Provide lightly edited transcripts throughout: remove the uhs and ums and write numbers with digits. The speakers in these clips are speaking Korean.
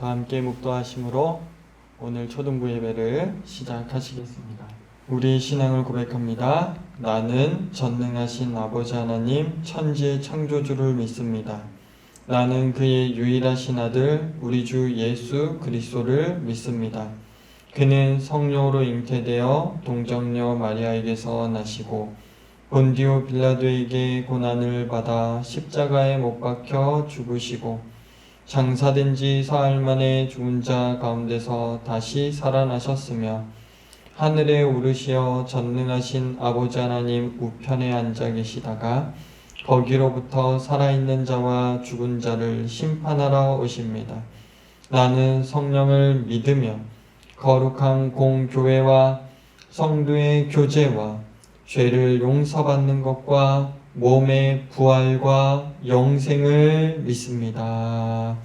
다 함께 묵도하심으로 오늘 초등부 예배를 시작하시겠습니다. 우리 신앙을 고백합니다. 나는 전능하신 아버지 하나님 천지의 창조주를 믿습니다. 나는 그의 유일하신 아들 우리 주 예수 그리스도를 믿습니다. 그는 성령으로 잉태되어 동정녀 마리아에게서 나시고 본디오 빌라도에게 고난을 받아 십자가에 못 박혀 죽으시고 장사된 지 사흘 만에 죽은 자 가운데서 다시 살아나셨으며 하늘에 오르시어 전능하신 아버지 하나님 우편에 앉아 계시다가 거기로부터 살아있는 자와 죽은 자를 심판하러 오십니다. 나는 성령을 믿으며 거룩한 공교회와 성도의 교제와 죄를 용서받는 것과 몸의 부활과 영생을 믿습니다.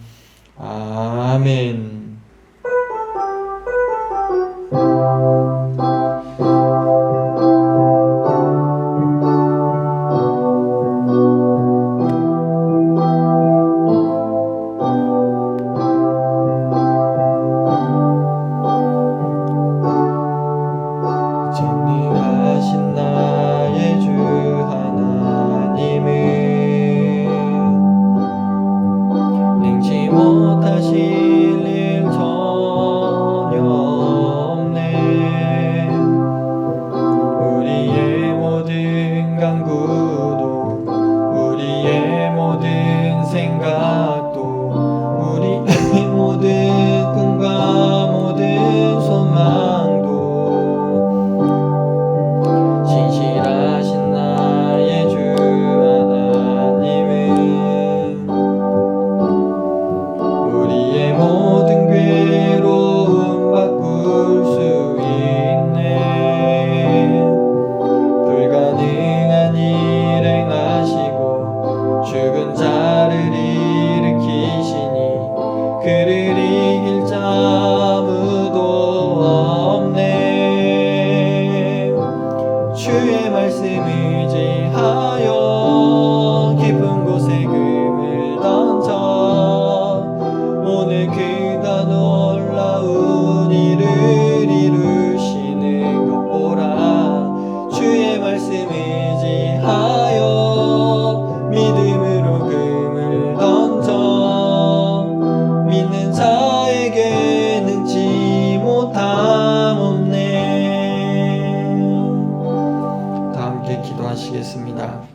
아멘. 전능하신 나의 주 하나님은 능치 못하실 일 전혀 없네. 우리의 모든 간구도 우리의 모든 생각도 우리의 모든 꿈과 모든 소망도 신실하신 나의 주 하나님은 우리의 모든 괴로움 바꿀 수 있네. 불가능한 일 행하시고 죽은 자를 일으키시니 그를 이길 자 아무도 없네. 주의 말씀 의지하여 깊은 곳에 금을 던져 오늘 그가 놀라운 일을 이루시는 것 보라. 주의 말씀 의지하여 믿음으로 금을 던져 믿는 자에게 능치 못함 없네. 다 함께 기도하시겠습니다.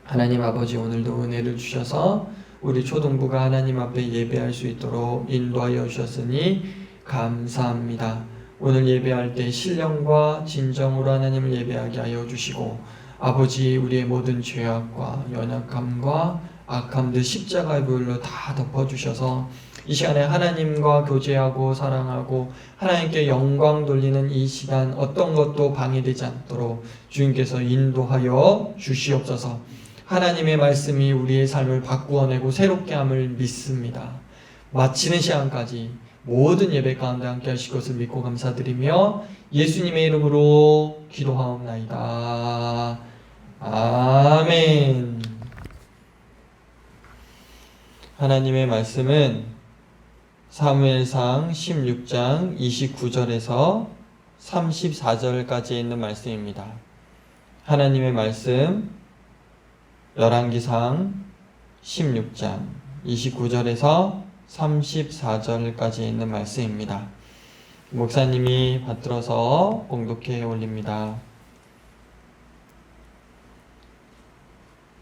하나님 아버지, 오늘도 은혜를 주셔서 우리 초등부가 하나님 앞에 예배할 수 있도록 인도하여 주셨으니 감사합니다. 오늘 예배할 때 신령과 진정으로 하나님을 예배하게 하여 주시고 아버지, 우리의 모든 죄악과 연약함과 악함들 십자가의 보혈로 다 덮어주셔서 이 시간에 하나님과 교제하고 사랑하고 하나님께 영광 돌리는 이 시간 어떤 것도 방해되지 않도록 주님께서 인도하여 주시옵소서. 하나님의 말씀이 우리의 삶을 바꾸어내고 새롭게 함을 믿습니다. 마치는 시간까지 모든 예배 가운데 함께 하실 것을 믿고 감사드리며 예수님의 이름으로 기도하옵나이다. 아멘. 하나님의 말씀은 사무엘상 16장 29절에서 34절까지 있는 말씀입니다. 하나님의 말씀 열왕기상 16장 29절에서 34절까지 있는 말씀입니다. 목사님이 받들어서 공독해 올립니다.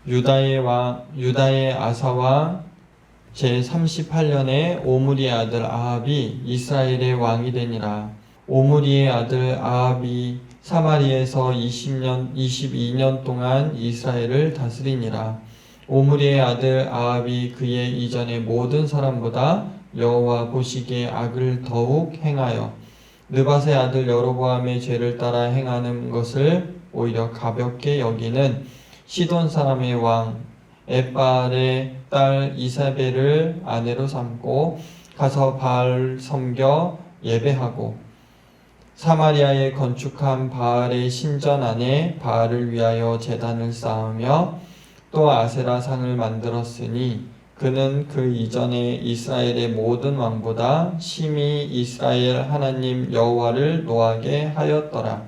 유다의 아사왕 제38년에 오므리의 아들 아합이 이스라엘의 왕이 되니라. 오므리의 아들 아합이 사마리에서 22년 동안 이스라엘을 다스리니라. 오므리의 아들 아합이 그의 이전의 모든 사람보다 여호와 보시기에 악을 더욱 행하여 느밧의 아들 여로보암의 죄를 따라 행하는 것을 오히려 가볍게 여기는 시돈 사람의 왕 엣바알의 딸 이사벨을 아내로 삼고 가서 바알 섬겨 예배하고 사마리아에 건축한 바알의 신전 안에 바알을 위하여 제단을 쌓으며 또 아세라 상을 만들었으니 그는 그 이전에 이스라엘의 모든 왕보다 심히 이스라엘 하나님 여호와를 노하게 하였더라.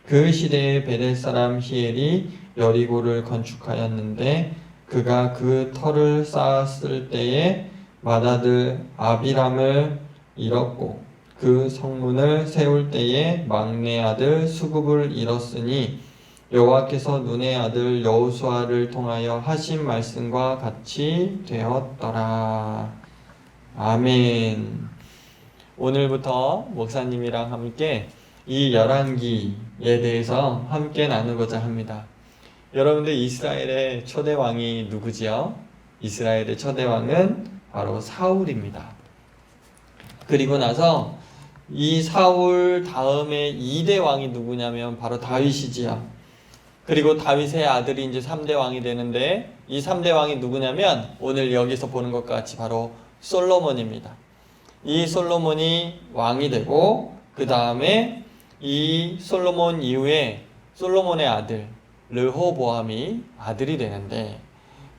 그 시대에 베델 사람 히엘이 여리고를 건축하였는데 그가 그 터를 쌓았을 때에 맏아들 아비람을 잃었고 그 성문을 세울 때에 막내 아들 수굽을 잃었으니 여호와께서 눈의 아들 여호수아를 통하여 하신 말씀과 같이 되었더라. 아멘. 오늘부터 목사님이랑 함께 이 열왕기에 대해서 함께 나누고자 합니다. 여러분들 이스라엘의 초대 왕이 누구지요? 이스라엘의 초대 왕은 바로 사울입니다. 그리고 나서 이 사울 다음에 2대 왕이 누구냐면 바로 다윗이지요. 그리고 다윗의 아들이 이제 3대 왕이 되는데 이 3대 왕이 누구냐면 오늘 여기서 보는 것과 같이 바로 솔로몬입니다. 이 솔로몬이 왕이 되고 그 다음에 이 솔로몬 이후에 솔로몬의 아들 르호보암이 아들이 되는데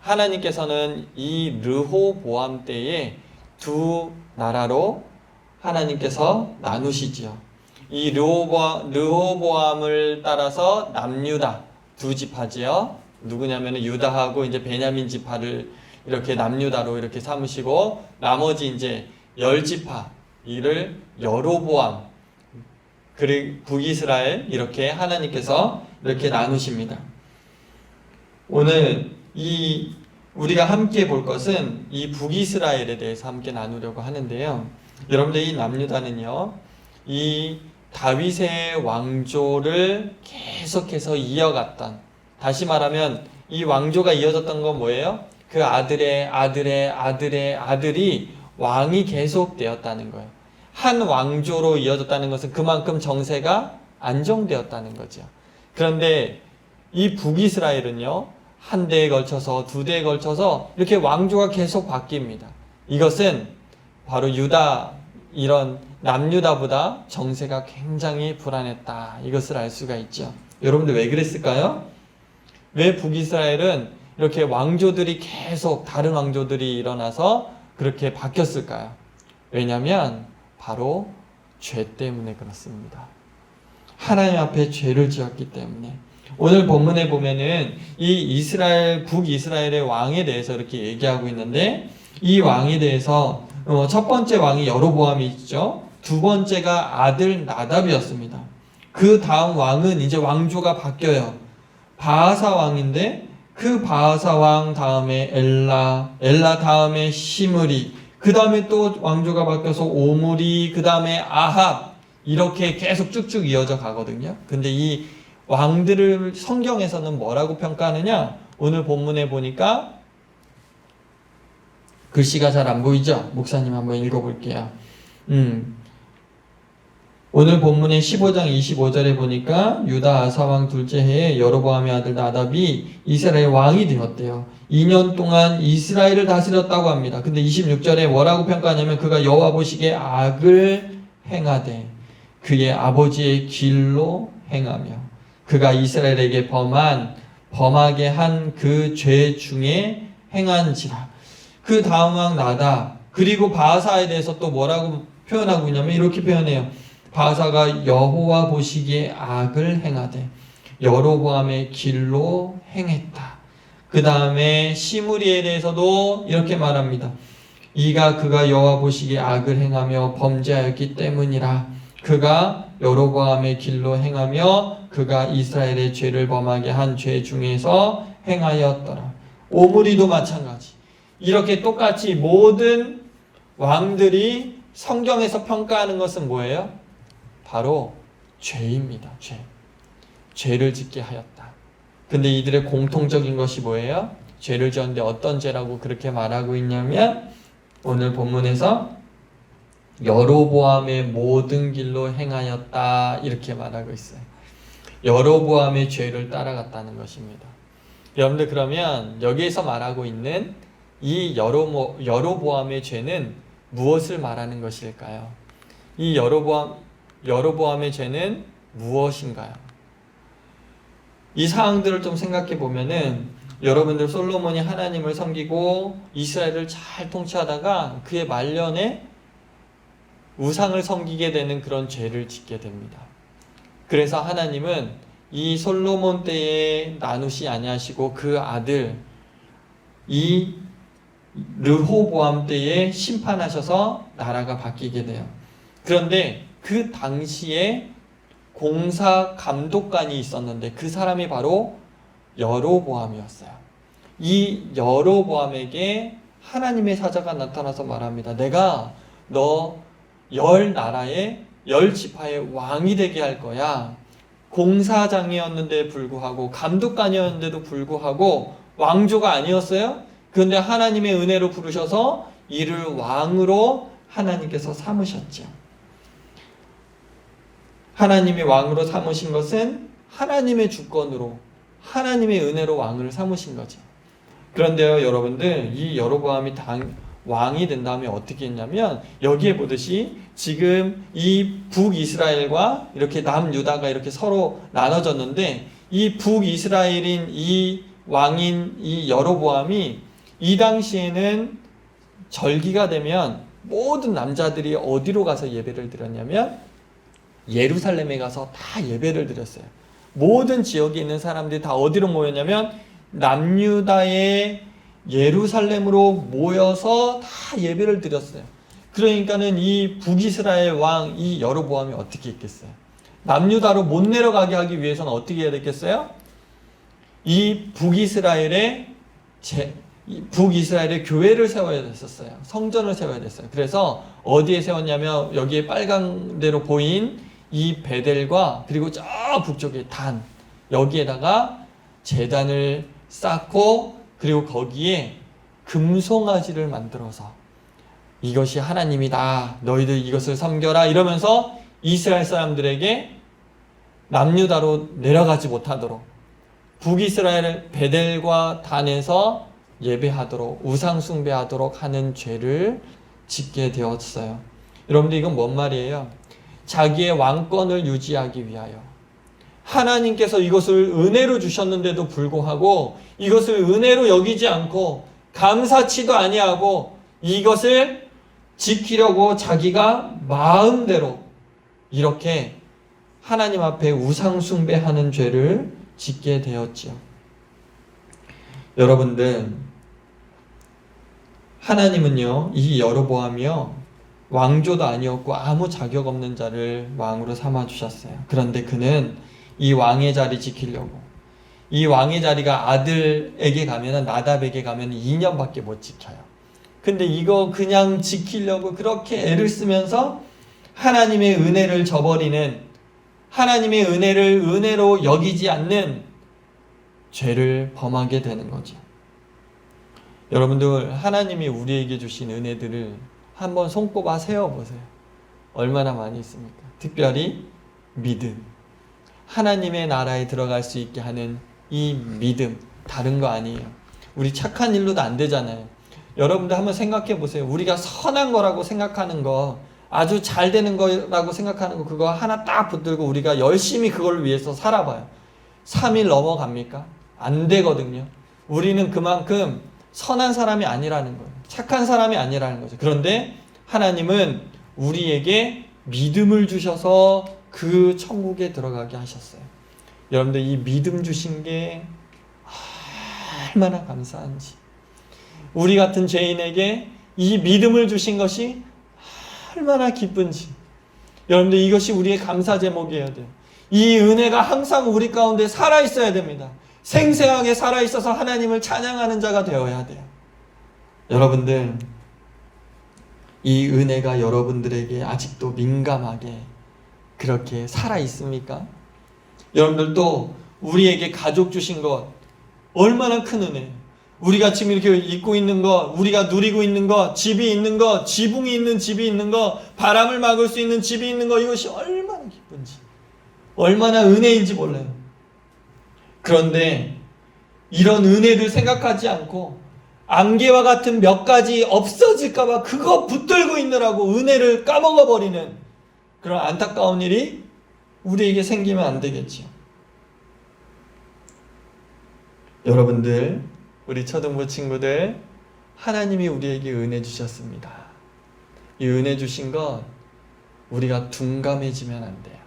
하나님께서는 이 르호보암 때에 두 나라로 하나님께서 나누시지요. 이 르호보암을 따라서 남유다 두 지파지요. 누구냐면 유다하고 이제 베냐민 지파를 이렇게 남유다로 이렇게 삼으시고 나머지 이제 10지파 이를 여로보암 그리고 북이스라엘 이렇게 하나님께서 이렇게 나누십니다. 오늘 우리가 함께 볼 것은 이 북이스라엘에 대해서 함께 나누려고 하는데요. 여러분들 이 남유다는요, 이 다윗의 왕조를 계속해서 이어갔던, 다시 말하면 이 왕조가 이어졌던 건 뭐예요? 그 아들의 아들이 왕이 계속되었다는 거예요. 한 왕조로 이어졌다는 것은 그만큼 정세가 안정되었다는 거죠. 그런데 이 북이스라엘은요, 한 대에 걸쳐서 두 대에 걸쳐서 이렇게 왕조가 계속 바뀝니다. 이것은 바로 유다, 이런 남유다보다 정세가 굉장히 불안했다, 이것을 알 수가 있죠. 여러분들 왜 그랬을까요? 왜 북이스라엘은 이렇게 왕조들이 계속 다른 왕조들이 일어나서 그렇게 바뀌었을까요? 왜냐하면 바로 죄 때문에 그렇습니다. 하나님 앞에 죄를 지었기 때문에. 오늘 본문에 보면은 이 북이스라엘의 왕에 대해서 이렇게 얘기하고 있는데, 이 왕에 대해서 첫 번째 왕이 여로보암이 있죠. 두 번째가 아들 나답이었습니다. 그 다음 왕은 이제 왕조가 바뀌어요. 바하사 왕인데 그 바하사 왕 다음에 엘라 다음에 시므리, 그 다음에 또 왕조가 바뀌어서 오므리, 그 다음에 아합, 이렇게 계속 쭉쭉 이어져 가거든요. 근데 이 왕들을 성경에서는 뭐라고 평가하느냐? 오늘 본문에 보니까 글씨가 잘 안 보이죠? 목사님 한번 읽어볼게요. 오늘 본문의 15장 25절에 보니까 유다 아사왕 둘째 해에 여로보암의 아들 나답이 이스라엘 왕이 되었대요. 2년 동안 이스라엘을 다스렸다고 합니다. 근데 26절에 뭐라고 평가하냐면 그가 여호와 보시기에 악을 행하되 그의 아버지의 길로 행하며 그가 이스라엘에게 범하게 한 그 죄 중에 행한지라. 그 다음 왕 나답, 그리고 바하사에 대해서 또 뭐라고 표현하고 있냐면 이렇게 표현해요. 바하사가 여호와 보시기에 악을 행하되 여로보암의 길로 행했다. 그 다음에 시므리에 대해서도 이렇게 말합니다. 그가 여호와 보시기에 악을 행하며 범죄하였기 때문이라. 그가 여로보암의 길로 행하며 그가 이스라엘의 죄를 범하게 한 죄 중에서 행하였더라. 오므리도 마찬가지. 이렇게 똑같이 모든 왕들이 성경에서 평가하는 것은 뭐예요? 바로 죄입니다. 죄를 짓게 하였다. 근데 이들의 공통적인 것이 뭐예요? 죄를 지었는데 어떤 죄라고 그렇게 말하고 있냐면 오늘 본문에서 여로보암의 모든 길로 행하였다, 이렇게 말하고 있어요. 여로보암의 죄를 따라갔다는 것입니다. 여러분들, 그러면 여기에서 말하고 있는 이 여로보암의 죄는 무엇을 말하는 것일까요? 이 여로보암의 죄는 무엇인가요? 이 사항들을 좀 생각해 보면은 여러분들 솔로몬이 하나님을 섬기고 이스라엘을 잘 통치하다가 그의 말년에 우상을 섬기게 되는 그런 죄를 짓게 됩니다. 그래서 하나님은 이 솔로몬 때에 나누시 아니하시고 그 아들 이 르호보암 때에 심판하셔서 나라가 바뀌게 돼요. 그런데 그 당시에 공사 감독관이 있었는데 그 사람이 바로 여로보암이었어요. 이 여로보암에게 하나님의 사자가 나타나서 말합니다. 내가 너 10나라의 10지파의 왕이 되게 할 거야. 공사장이었는데 불구하고 감독관이었는데도 불구하고 왕조가 아니었어요. 그런데 하나님의 은혜로 부르셔서 이를 왕으로 하나님께서 삼으셨죠. 하나님이 왕으로 삼으신 것은 하나님의 주권으로 하나님의 은혜로 왕을 삼으신 거죠. 그런데요, 여러분들, 이 여로보암이 왕이 된 다음에 어떻게 했냐면 여기에 보듯이 지금 이 북이스라엘과 이렇게 남유다가 이렇게 서로 나눠졌는데 이 북이스라엘인 이 왕인 이 여로보암이 이 당시에는 절기가 되면 모든 남자들이 어디로 가서 예배를 드렸냐면 예루살렘에 가서 다 예배를 드렸어요. 모든 지역에 있는 사람들이 다 어디로 모였냐면 남유다의 예루살렘으로 모여서 다 예배를 드렸어요. 그러니까는 이 북이스라엘 왕 이 여로보암이 어떻게 있겠어요? 남유다로 못 내려가게 하기 위해서는 어떻게 해야 되겠어요? 이 북이스라엘의 교회를 세워야 됐었어요. 성전을 세워야 됐어요. 그래서 어디에 세웠냐면 여기에 빨간 데로 보인 이 베델과 그리고 저 북쪽의 단 여기에다가 제단을 쌓고 그리고 거기에 금송아지를 만들어서 이것이 하나님이다. 너희들 이것을 섬겨라. 이러면서 이스라엘 사람들에게 남유다로 내려가지 못하도록 북이스라엘 베델과 단에서 예배하도록 우상 숭배하도록 하는 죄를 짓게 되었어요. 여러분들 이건 뭔 말이에요? 자기의 왕권을 유지하기 위하여 하나님께서 이것을 은혜로 주셨는데도 불구하고 이것을 은혜로 여기지 않고 감사치도 아니하고 이것을 지키려고 자기가 마음대로 이렇게 하나님 앞에 우상 숭배하는 죄를 짓게 되었지요. 여러분들, 하나님은요, 이 여로보암이요, 왕조도 아니었고 아무 자격 없는 자를 왕으로 삼아주셨어요. 그런데 그는 이 왕의 자리 지키려고, 이 왕의 자리가 아들에게 가면, 나답에게 가면 2년밖에 못 지켜요. 근데 이거 그냥 지키려고 그렇게 애를 쓰면서 하나님의 은혜를 저버리는, 하나님의 은혜를 은혜로 여기지 않는 죄를 범하게 되는 거죠. 여러분들, 하나님이 우리에게 주신 은혜들을 한번 손꼽아 세어보세요. 얼마나 많이 있습니까? 특별히 믿음. 하나님의 나라에 들어갈 수 있게 하는 이 믿음. 다른 거 아니에요. 우리 착한 일로도 안 되잖아요. 여러분들 한번 생각해 보세요. 우리가 선한 거라고 생각하는 거, 아주 잘 되는 거라고 생각하는 거, 그거 하나 딱 붙들고 우리가 열심히 그걸 위해서 살아봐요. 3일 넘어갑니까? 안 되거든요. 우리는 그만큼 선한 사람이 아니라는 거예요. 착한 사람이 아니라는 거죠. 그런데 하나님은 우리에게 믿음을 주셔서 그 천국에 들어가게 하셨어요. 여러분들, 이 믿음 주신 게 얼마나 감사한지. 우리 같은 죄인에게 이 믿음을 주신 것이 얼마나 기쁜지. 여러분들, 이것이 우리의 감사 제목이어야 돼요. 이 은혜가 항상 우리 가운데 살아있어야 됩니다. 생생하게 살아있어서 하나님을 찬양하는 자가 되어야 돼요. 여러분들, 이 은혜가 여러분들에게 아직도 민감하게 그렇게 살아있습니까? 여러분들도 우리에게 가족 주신 것 얼마나 큰 은혜예요. 우리가 지금 이렇게 입고 있는 것, 우리가 누리고 있는 것, 집이 있는 것, 지붕이 있는 집이 있는 것, 바람을 막을 수 있는 집이 있는 것, 이것이 얼마나 기쁜지, 얼마나 은혜인지 몰라요. 그런데 이런 은혜를 생각하지 않고 안개와 같은 몇 가지 없어질까봐 그거 붙들고 있느라고 은혜를 까먹어버리는 그런 안타까운 일이 우리에게 생기면 안 되겠지요. 여러분들, 우리 초등부 친구들, 하나님이 우리에게 은혜 주셨습니다. 이 은혜 주신 것 우리가 둔감해지면 안 돼요.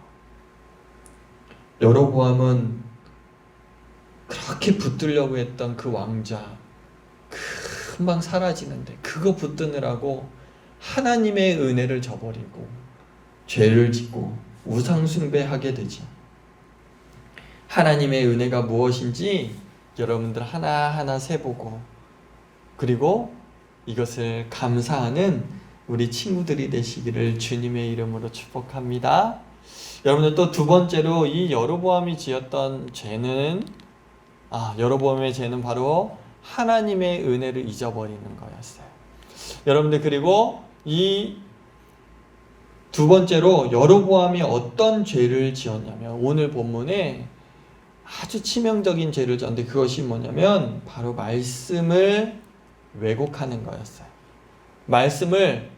여로보암은 그렇게 붙들려고 했던 그 왕자 금방 사라지는데 그거 붙드느라고 하나님의 은혜를 저버리고 죄를 짓고 우상숭배하게 되지. 하나님의 은혜가 무엇인지 여러분들 하나하나 세보고, 그리고 이것을 감사하는 우리 친구들이 되시기를 주님의 이름으로 축복합니다. 여러분들, 또 두 번째로 이 여로보암이 지었던 죄는, 여로보암의 죄는 바로 하나님의 은혜를 잊어버리는 거였어요. 여러분들, 그리고 이 두 번째로 여로보암이 어떤 죄를 지었냐면, 오늘 본문에 아주 치명적인 죄를 지었는데, 그것이 뭐냐면 바로 말씀을 왜곡하는 거였어요. 말씀을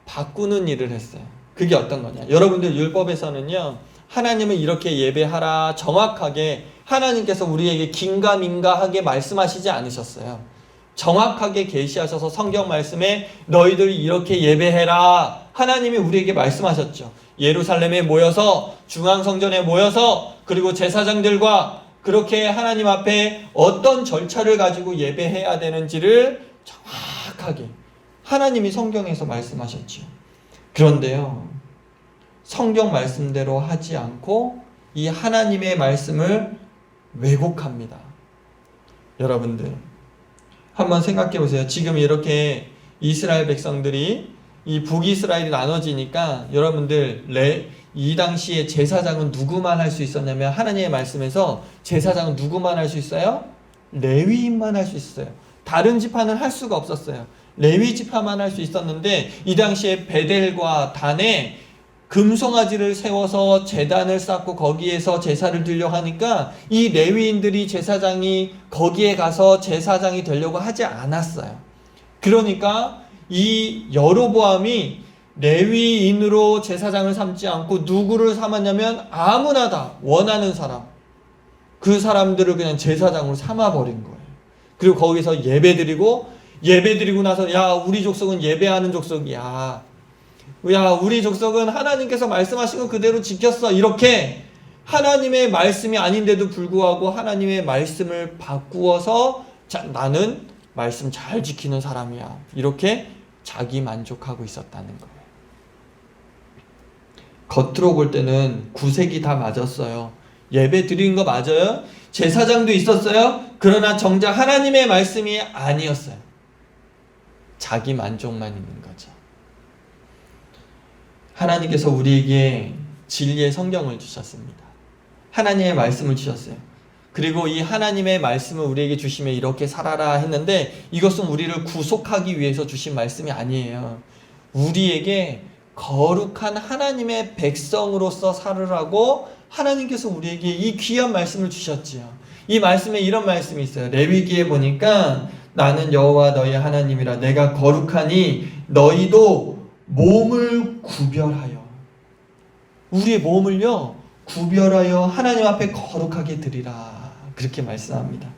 바꾸는 일을 했어요. 그게 어떤 거냐? 여러분들, 율법에서는요, 하나님을 이렇게 예배하라 정확하게 하나님께서 우리에게 긴가민가하게 말씀하시지 않으셨어요. 정확하게 계시하셔서 성경 말씀에 너희들이 이렇게 예배해라 하나님이 우리에게 말씀하셨죠. 예루살렘에 모여서, 중앙성전에 모여서, 그리고 제사장들과 그렇게 하나님 앞에 어떤 절차를 가지고 예배해야 되는지를 정확하게 하나님이 성경에서 말씀하셨죠. 그런데요, 성경 말씀대로 하지 않고 이 하나님의 말씀을 왜곡합니다. 여러분들, 한번 생각해 보세요. 지금 이렇게 이스라엘 백성들이, 이 북이스라엘이 나눠지니까, 여러분들, 이 당시에 제사장은 누구만 할 수 있었냐면, 하나님의 말씀에서 제사장은 누구만 할 수 있어요? 레위인만 할 수 있어요. 다른 지파는 할 수가 없었어요. 레위 지파만 할 수 있었는데, 이 당시에 베델과 단에 금송아지를 세워서 제단을 쌓고 거기에서 제사를 드리려고 하니까 이 레위인들이, 제사장이 거기에 가서 제사장이 되려고 하지 않았어요. 그러니까 이 여로보암이 레위인으로 제사장을 삼지 않고 누구를 삼았냐면, 아무나 다 원하는 사람, 그 사람들을 그냥 제사장으로 삼아버린 거예요. 그리고 거기서 예배드리고 나서, 야, 우리 족속은 예배하는 족속이야, 야, 우리 족속은 하나님께서 말씀하신 거 그대로 지켰어, 이렇게 하나님의 말씀이 아닌데도 불구하고 하나님의 말씀을 바꾸어서, 나는 말씀 잘 지키는 사람이야, 이렇게 자기 만족하고 있었다는 거예요. 겉으로 볼 때는 구색이 다 맞았어요. 예배 드린 거 맞아요. 제사장도 있었어요. 그러나 정작 하나님의 말씀이 아니었어요. 자기 만족만 있는 거죠. 하나님께서 우리에게 진리의 성경을 주셨습니다. 하나님의 말씀을 주셨어요. 그리고 이 하나님의 말씀을 우리에게 주시며 이렇게 살아라 했는데, 이것은 우리를 구속하기 위해서 주신 말씀이 아니에요. 우리에게 거룩한 하나님의 백성으로서 살으라고 하나님께서 우리에게 이 귀한 말씀을 주셨지요. 이 말씀에 이런 말씀이 있어요. 레위기에 보니까, 나는 여호와 너희 하나님이라, 내가 거룩하니 너희도 몸을 구별하여, 우리의 몸을요 구별하여 하나님 앞에 거룩하게 드리라, 그렇게 말씀합니다.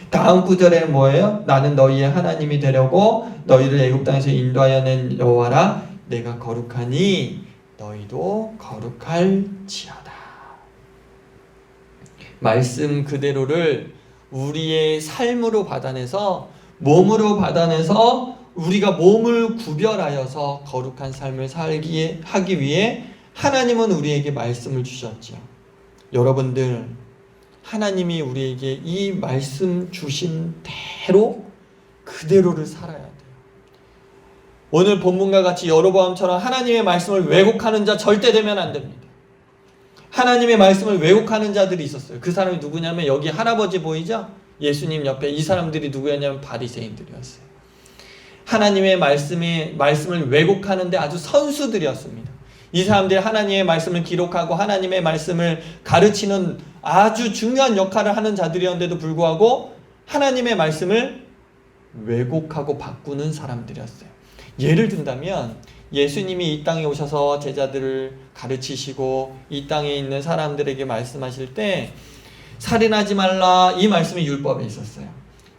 다음 구절에는 뭐예요? 나는 너희의 하나님이 되려고 너희를 애굽 땅에서 인도하여 낸 여호와라, 내가 거룩하니 너희도 거룩할지어다. 말씀 그대로를 우리의 삶으로 받아내서, 몸으로 받아내서, 우리가 몸을 구별하여서 거룩한 삶을 하기 위해 하나님은 우리에게 말씀을 주셨죠. 여러분들, 하나님이 우리에게 이 말씀 주신 대로 그대로를 살아야 돼요. 오늘 본문과 같이 여로보암처럼 하나님의 말씀을 왜곡하는 자 절대 되면 안 됩니다. 하나님의 말씀을 왜곡하는 자들이 있었어요. 그 사람이 누구냐면, 여기 할아버지 보이죠? 예수님 옆에 이 사람들이 누구였냐면 바리새인들이었어요. 하나님의 말씀을 왜곡하는데 아주 선수들이었습니다. 이 사람들이 하나님의 말씀을 기록하고 하나님의 말씀을 가르치는 아주 중요한 역할을 하는 자들이었는데도 불구하고 하나님의 말씀을 왜곡하고 바꾸는 사람들이었어요. 예를 든다면, 예수님이 이 땅에 오셔서 제자들을 가르치시고 이 땅에 있는 사람들에게 말씀하실 때, 살인하지 말라 이 말씀이 율법에 있었어요.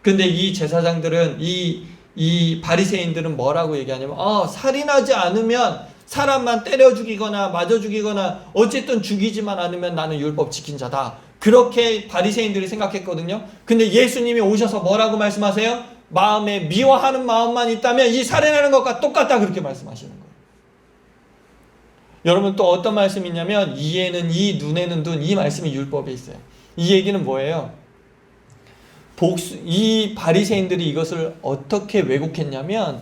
근데 이 제사장들은 이 바리새인들은 뭐라고 얘기하냐면 살인하지 않으면 사람만 때려 죽이거나 맞아 죽이거나 어쨌든 죽이지만 않으면 나는 율법 지킨 자다. 그렇게 바리새인들이 생각했거든요. 근데 예수님이 오셔서 뭐라고 말씀하세요? 마음에 미워하는 마음만 있다면 이 살인하는 것과 똑같다 그렇게 말씀하시는 거예요. 여러분 또 어떤 말씀이 있냐면 이에는 이 눈에는 눈 이 말씀이 율법에 있어요. 이 얘기는 뭐예요? 이 바리새인들이 이것을 어떻게 왜곡했냐면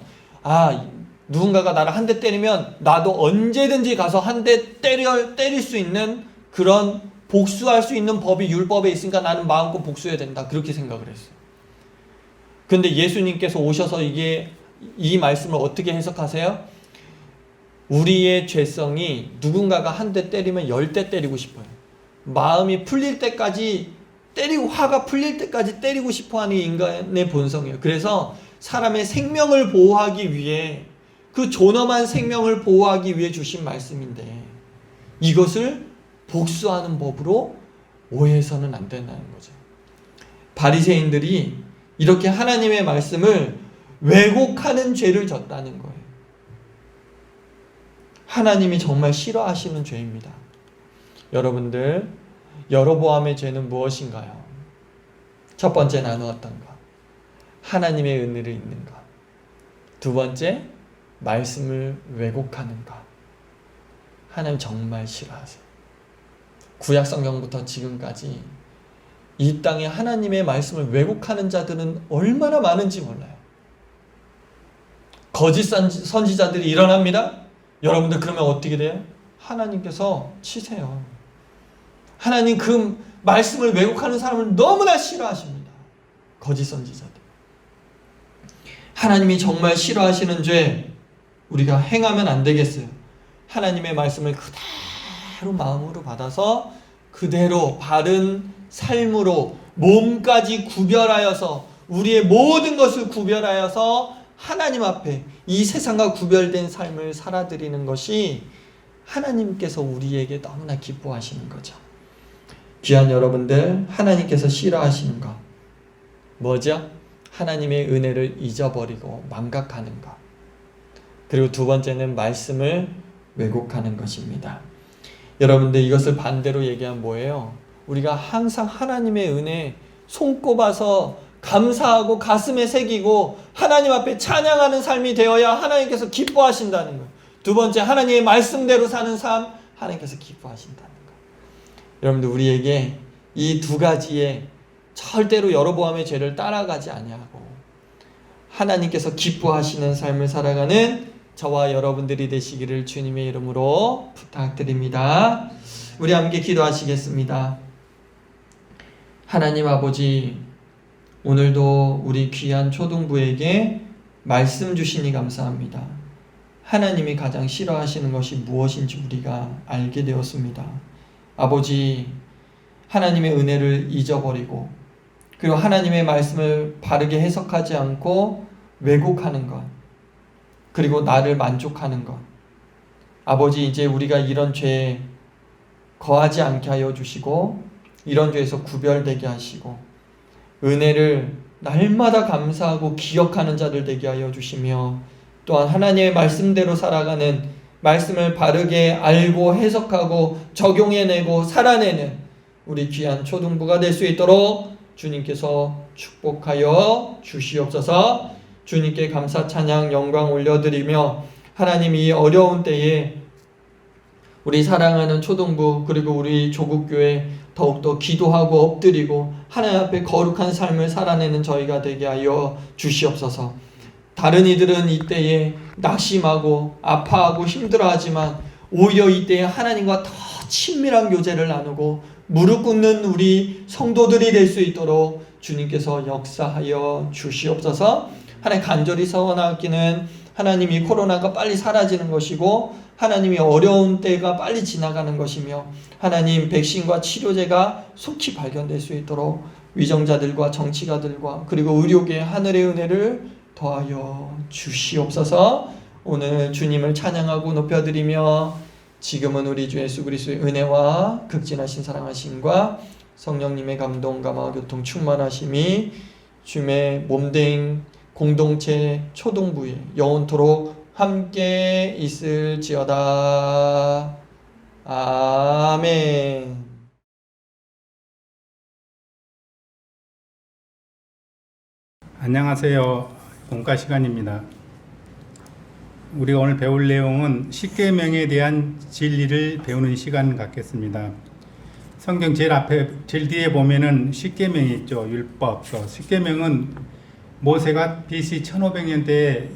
누군가가 나를 한 대 때리면 나도 언제든지 가서 한 대 때릴 수 있는 그런 복수할 수 있는 법이 율법에 있으니까 나는 마음껏 복수해야 된다 그렇게 생각을 했어요. 근데 예수님께서 오셔서 이 말씀을 어떻게 해석하세요? 우리의 죄성이 누군가가 한 대 때리면 10대 때리고 싶어요. 마음이 풀릴 때까지 때리고 화가 풀릴 때까지 때리고 싶어하는 인간의 본성이에요. 그래서 사람의 생명을 보호하기 위해 그 존엄한 생명을 보호하기 위해 주신 말씀인데 이것을 복수하는 법으로 오해해서는 안 된다는 거죠. 바리새인들이 이렇게 하나님의 말씀을 왜곡하는 죄를 졌다는 거예요. 하나님이 정말 싫어하시는 죄입니다. 여러분들, 여로보암의 죄는 무엇인가요? 첫 번째 나누었던 것, 하나님의 은혜를 잊는 것. 두 번째, 말씀을 왜곡하는 것. 하나님 정말 싫어하세요. 구약 성경부터 지금까지 이 땅에 하나님의 말씀을 왜곡하는 자들은 얼마나 많은지 몰라요. 거짓 선지자들이 일어납니다. 여러분들 그러면 어떻게 돼요? 하나님께서 치세요. 하나님 그 말씀을 왜곡하는 사람을 너무나 싫어하십니다. 거짓 선지자들. 하나님이 정말 싫어하시는 죄 우리가 행하면 안 되겠어요. 하나님의 말씀을 그대로 마음으로 받아서 그대로 바른 삶으로 몸까지 구별하여서 우리의 모든 것을 구별하여서 하나님 앞에 이 세상과 구별된 삶을 살아드리는 것이 하나님께서 우리에게 너무나 기뻐하시는 거죠. 귀한 여러분들, 하나님께서 싫어하시는 것 뭐죠? 하나님의 은혜를 잊어버리고 망각하는 것. 그리고 두 번째는 말씀을 왜곡하는 것입니다. 여러분들 이것을 반대로 얘기하면 뭐예요? 우리가 항상 하나님의 은혜 손꼽아서 감사하고 가슴에 새기고 하나님 앞에 찬양하는 삶이 되어야 하나님께서 기뻐하신다는 거예요. 두 번째, 하나님의 말씀대로 사는 삶, 하나님께서 기뻐하신다는 거예요. 여러분들 우리에게 이 두 가지에 절대로 여로보암의 죄를 따라가지 아니하고 하나님께서 기뻐하시는 삶을 살아가는 저와 여러분들이 되시기를 주님의 이름으로 부탁드립니다. 우리 함께 기도하시겠습니다. 하나님 아버지, 오늘도 우리 귀한 초등부에게 말씀 주시니 감사합니다. 하나님이 가장 싫어하시는 것이 무엇인지 우리가 알게 되었습니다. 아버지, 하나님의 은혜를 잊어버리고 그리고 하나님의 말씀을 바르게 해석하지 않고 왜곡하는 것, 그리고 나를 만족하는 것. 아버지, 이제 우리가 이런 죄에 거하지 않게 하여 주시고 이런 죄에서 구별되게 하시고 은혜를 날마다 감사하고 기억하는 자들 되게 하여 주시며 또한 하나님의 말씀대로 살아가는, 말씀을 바르게 알고 해석하고 적용해내고 살아내는 우리 귀한 초등부가 될 수 있도록 주님께서 축복하여 주시옵소서. 주님께 감사 찬양 영광 올려드리며 하나님 이 어려운 때에 우리 사랑하는 초등부 그리고 우리 조국교회 더욱더 기도하고 엎드리고 하나님 앞에 거룩한 삶을 살아내는 저희가 되게 하여 주시옵소서. 다른 이들은 이때에 낙심하고 아파하고 힘들어하지만 오히려 이때에 하나님과 더 친밀한 교제를 나누고 무릎 꿇는 우리 성도들이 될 수 있도록 주님께서 역사하여 주시옵소서. 하나님 간절히 서원하기는 하나님이 코로나가 빨리 사라지는 것이고 하나님이 어려운 때가 빨리 지나가는 것이며 하나님 백신과 치료제가 속히 발견될 수 있도록 위정자들과 정치가들과 그리고 의료계의 하늘의 은혜를 더하여 주시옵소서. 오늘 주님을 찬양하고 높여드리며 지금은 우리 주 예수 그리스도의 은혜와 극진하신 사랑하심과 성령님의 감동, 감화, 교통, 충만하심이 주님의 몸된 공동체 초동부에 영원토록 함께 있을지어다. 아멘. 안녕하세요. 본과 시간입니다. 우리가 오늘 배울 내용은 십계명에 대한 진리를 배우는 시간 갖겠습니다. 성경 제일 뒤에 보면은 십계명이 있죠. 율법. 십계명은 모세가 BC 1500년대에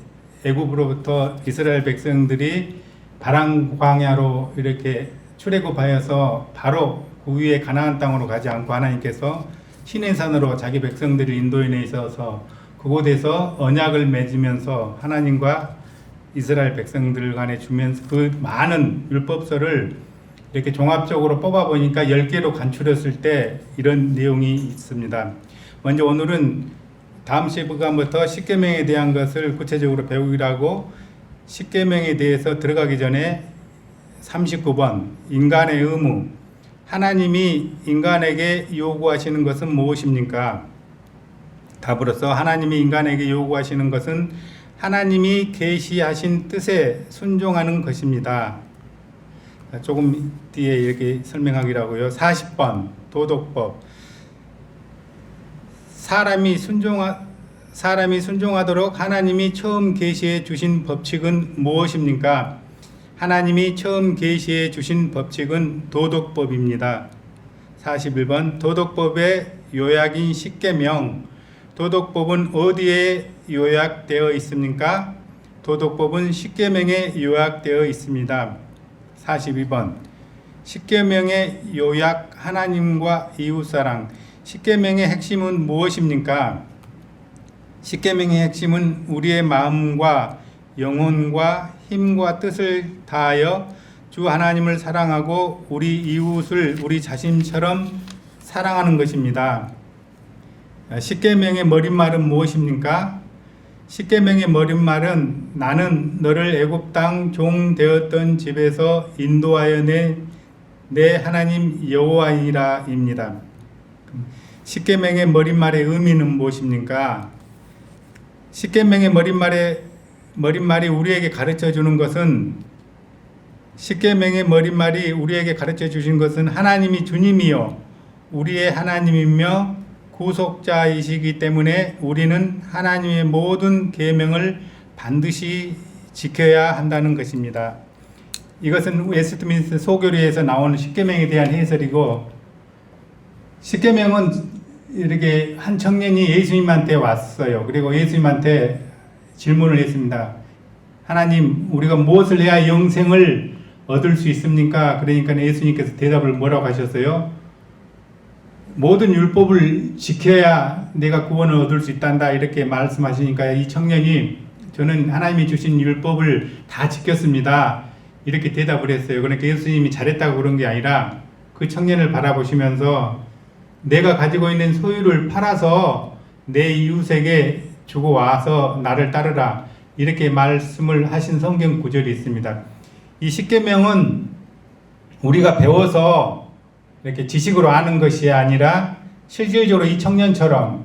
애굽으로부터 이스라엘 백성들이 바람 광야로 이렇게 출애굽하여서 바로 그 위에 가나안 땅으로 가지 않고 하나님께서 시내산으로 자기 백성들을 인도해 있어서 그곳에서 언약을 맺으면서 하나님과 이스라엘 백성들 간에 주면서 그 많은 율법서를 이렇게 종합적으로 뽑아보니까 10개로 간추렸을 때 이런 내용이 있습니다. 먼저 오늘은 다음 시간부터 십계명에 대한 것을 구체적으로 배우기로 하고, 십계명에 대해서 들어가기 전에 39번 인간의 의무, 하나님이 인간에게 요구하시는 것은 무엇입니까? 답으로서 하나님이 인간에게 요구하시는 것은 하나님이 계시하신 뜻에 순종하는 것입니다. 조금 뒤에 이렇게 설명하기로 하고요. 40번 도덕법, 사람이 순종하도록 하나님이 처음 계시해 주신 법칙은 무엇입니까? 하나님이 처음 계시해 주신 법칙은 도덕법입니다. 41번 도덕법의 요약인 십계명, 도덕법은 어디에 요약되어 있습니까? 도덕법은 십계명에 요약되어 있습니다. 42번 십계명의 요약, 하나님과 이웃사랑. 십계명의 핵심은 무엇입니까? 십계명의 핵심은 우리의 마음과 영혼과 힘과 뜻을 다하여 주 하나님을 사랑하고 우리 이웃을 우리 자신처럼 사랑하는 것입니다. 십계명의 머릿말은 무엇입니까? 십계명의 머릿말은 나는 너를 애굽 땅 종 되었던 집에서 인도하여 내 하나님 여호와이라입니다. 십계명의 머릿말의 의미는 무엇입니까? 십계명의 머릿말이 우리에게 가르쳐 주는 것은, 십계명의 머릿말이 우리에게 가르쳐 주신 것은 하나님이 주님이요 우리의 하나님이며 구속자이시기 때문에 우리는 하나님의 모든 계명을 반드시 지켜야 한다는 것입니다. 이것은 웨스트민스터 소교리에서 나오는 십계명에 대한 해설이고, 십계명은 이렇게 한 청년이 예수님한테 왔어요. 그리고 예수님한테 질문을 했습니다. 하나님, 우리가 무엇을 해야 영생을 얻을 수 있습니까? 그러니까 예수님께서 대답을 뭐라고 하셨어요? 모든 율법을 지켜야 내가 구원을 얻을 수 있단다, 이렇게 말씀하시니까 이 청년이 저는 하나님이 주신 율법을 다 지켰습니다, 이렇게 대답을 했어요. 그러니까 예수님이 잘했다고 그런 게 아니라 그 청년을 바라보시면서 내가 가지고 있는 소유를 팔아서 내 이웃에게 주고 와서 나를 따르라, 이렇게 말씀을 하신 성경 구절이 있습니다. 이 십계명은 우리가 배워서 이렇게 지식으로 아는 것이 아니라 실질적으로 이 청년처럼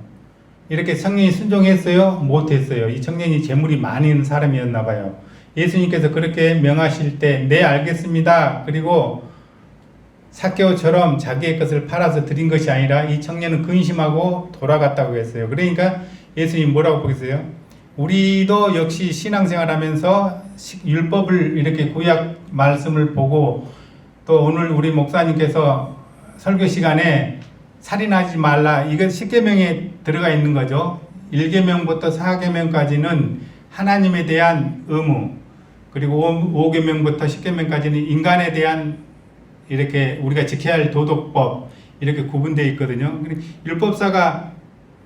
이렇게 청년이 순종했어요? 못했어요? 이 청년이 재물이 많이 있는 사람이었나 봐요. 예수님께서 그렇게 명하실 때 네 알겠습니다, 그리고 삭개오처럼 자기의 것을 팔아서 드린 것이 아니라 이 청년은 근심하고 돌아갔다고 했어요. 그러니까 예수님 뭐라고 보겠어요? 우리도 역시 신앙생활하면서 율법을 이렇게 구약 말씀을 보고, 또 오늘 우리 목사님께서 설교 시간에 살인하지 말라, 이건 십계명에 들어가 있는 거죠. 1계명부터 4계명까지는 하나님에 대한 의무, 그리고 5계명부터 10계명까지는 인간에 대한 이렇게 우리가 지켜야 할 도덕법, 이렇게 구분되어 있거든요. 율법사가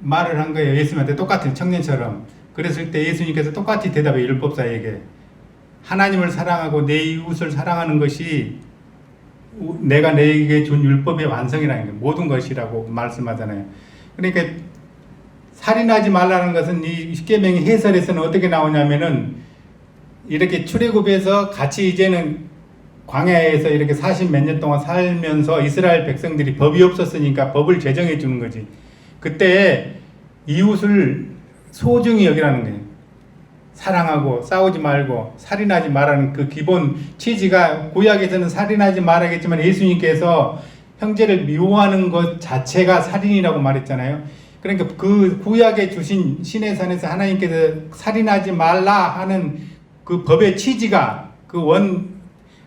말을 한 거예요. 예수님한테 똑같은 청년처럼. 그랬을 때 예수님께서 똑같이 대답해요. 율법사에게 하나님을 사랑하고 내 이웃을 사랑하는 것이 내가 내게 준 율법의 완성이라는 게 모든 것이라고 말씀하잖아요. 그러니까 살인하지 말라는 것은 이 십계명의 해설에서는 어떻게 나오냐면은 이렇게 출애굽해서 같이 이제는 광야에서 이렇게 40 몇 년 동안 살면서 이스라엘 백성들이 법이 없었으니까 법을 제정해 주는 거지. 그때 이웃을 소중히 여기라는 거예요. 사랑하고 싸우지 말고 살인하지 말라는 그 기본 취지가, 구약에서는 살인하지 말아야겠지만 예수님께서 형제를 미워하는 것 자체가 살인이라고 말했잖아요. 그러니까 그 구약에 주신 신의 산에서 하나님께서 살인하지 말라 하는 그 법의 취지가,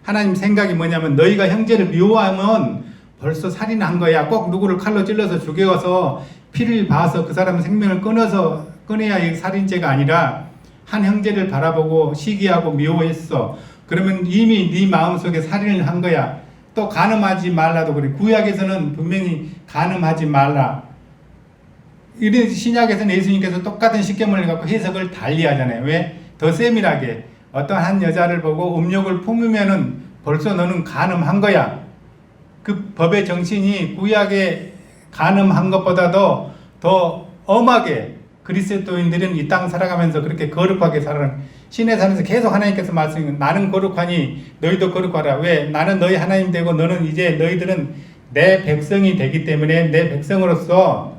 하나님 생각이 뭐냐면, 너희가 형제를 미워하면 벌써 살인한 거야. 꼭 누구를 칼로 찔러서 죽여서 피를 봐서 그 사람 생명을 끊어야 이 살인죄가 아니라, 한 형제를 바라보고 시기하고 미워했어. 그러면 이미 네 마음속에 살인을 한 거야. 또 간음하지 말라도 그래. 구약에서는 분명히 간음하지 말라. 이런 신약에서는 예수님께서 똑같은 십계명을 갖고 해석을 달리 하잖아요. 왜? 더 세밀하게. 어떤 한 여자를 보고 음욕을 품으면은 벌써 너는 간음한 거야. 그 법의 정신이 구약에 간음한 것보다도 더 엄하게, 그리스도인들은 이 땅 살아가면서 그렇게 거룩하게 살아가는, 신의 산에서 계속 하나님께서 말씀하시는, 나는 거룩하니 너희도 거룩하라. 왜? 나는 너희 하나님 되고 너는 이제 너희들은 내 백성이 되기 때문에 내 백성으로서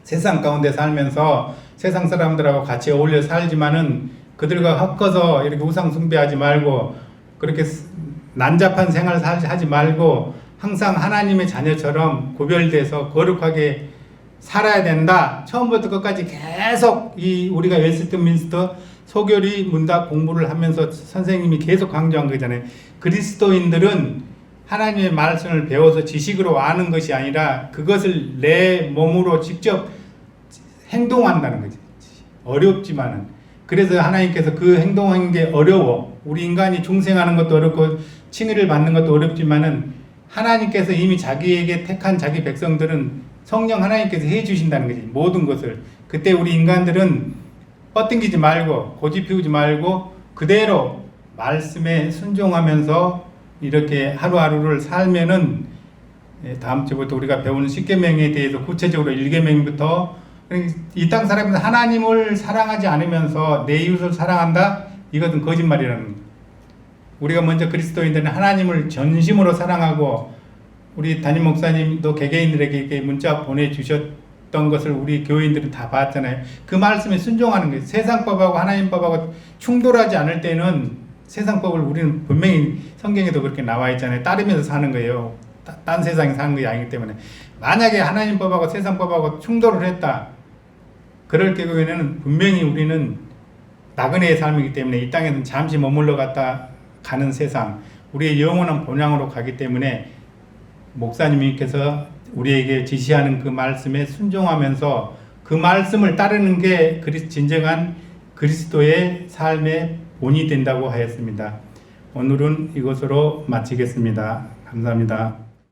세상 가운데 살면서 세상 사람들하고 같이 어울려 살지만은 그들과 섞어서 이렇게 우상 숭배하지 말고 그렇게 난잡한 생활을 하지 말고 항상 하나님의 자녀처럼 구별돼서 거룩하게 살아야 된다. 처음부터 끝까지 계속 우리가 웨스트민스터 소교리 문답 공부를 하면서 선생님이 계속 강조한 거잖아요. 그리스도인들은 하나님의 말씀을 배워서 지식으로 아는 것이 아니라 그것을 내 몸으로 직접 행동한다는 거지. 어렵지만은. 그래서 하나님께서 그 행동하는 게 어려워. 우리 인간이 중생하는 것도 어렵고 칭의를 받는 것도 어렵지만은 하나님께서 이미 자기에게 택한 자기 백성들은 성령 하나님께서 해주신다는 거지. 모든 것을. 그때 우리 인간들은 뻗당기지 말고 고집 피우지 말고 그대로 말씀에 순종하면서 이렇게 하루하루를 살면은, 다음 주부터 우리가 배우는 십계명에 대해서 구체적으로 1계명부터 이 땅 살아가면서 하나님을 사랑하지 않으면서 내 이웃을 사랑한다? 이것은 거짓말이라는 거예요. 우리가 먼저 그리스도인들은 하나님을 전심으로 사랑하고, 우리 담임 목사님도 개개인들에게 이렇게 문자 보내주셨던 것을 우리 교인들은 다 봤잖아요. 그 말씀에 순종하는 거예요. 세상법하고 하나님법하고 충돌하지 않을 때는 세상법을 우리는 분명히 성경에도 그렇게 나와 있잖아요. 따르면서 사는 거예요. 딴 세상에 사는 것이 아니기 때문에. 만약에 하나님법하고 세상법하고 충돌을 했다. 그럴 경우에는 분명히 우리는 나그네의 삶이기 때문에 이 땅에는 잠시 머물러 갔다 가는 세상, 우리의 영원한 본향으로 가기 때문에 목사님께서 우리에게 지시하는 그 말씀에 순종하면서 그 말씀을 따르는 게 진정한 그리스도의 삶의 본이 된다고 하였습니다. 오늘은 이것으로 마치겠습니다. 감사합니다.